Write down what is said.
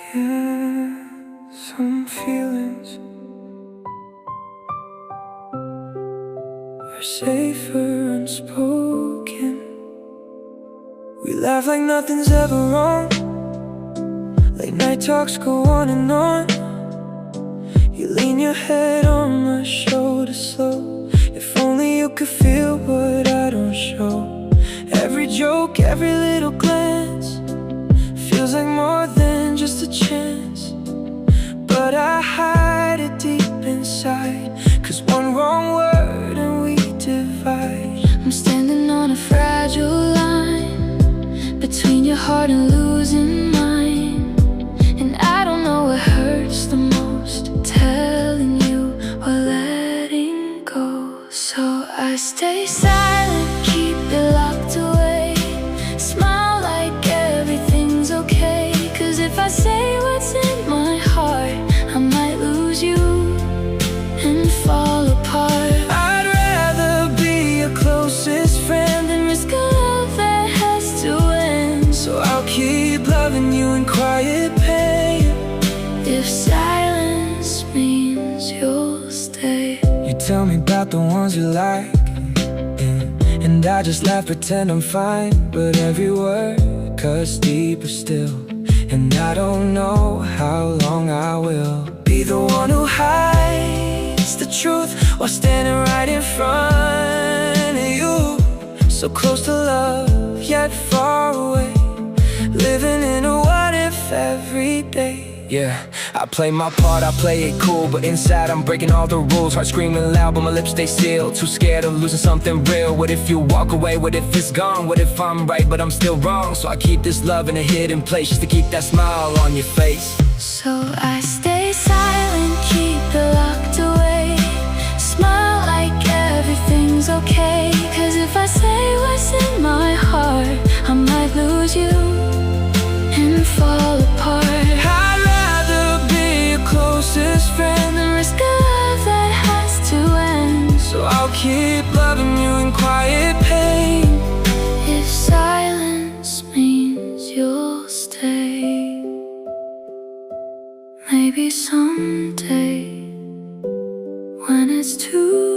Yeah, some feelings are safer unspoken. We laugh like nothing's ever wrong. Late night talks go on and on. You lean your head on my shoulder slow. If only you could feel what I don't show. Every joke, every little glance feels like more than just a chance. But I hide it deep inside, 'cause one wrong word and we divide. I'm standing on a fragile line between your heart and losing mine. And I don't know what hurts the most, telling you or letting go. So I stay silent, keep it locked away, smile like everything's okay. 'Cause if I say what's in my heart, I might lose you and fall apart. I'd rather be your closest friend than risk a love that has to end. So I'll keep loving you in quiet pain, if silence means you'll stay. you tell me about the ones you like, and I just laugh, pretend I'm fine. But every word cuts deeper still, and I don't know how long I will be the one who hides the truth while standing right in front of you. So close to love, yet far away, living in a what if every day. Yeah, I play my part, I play it cool, but inside I'm breaking all the rules. Heart screaming loud, but my lips stay still. Too scared of losing something real. What if you walk away? What if it's gone? What if I'm right, but I'm still wrong? So I keep this love in a hidden place, just to keep that smile on your face. So I stay silent, keep it locked away, smile like everything's okay. 'Cause if I say what's in my heart, I might lose you and fall apart. I'd rather be your closest friend than risk a love that has to end. So I'll keep loving you in quiet pain, if silence means you'll stay. Maybe someday, when it's too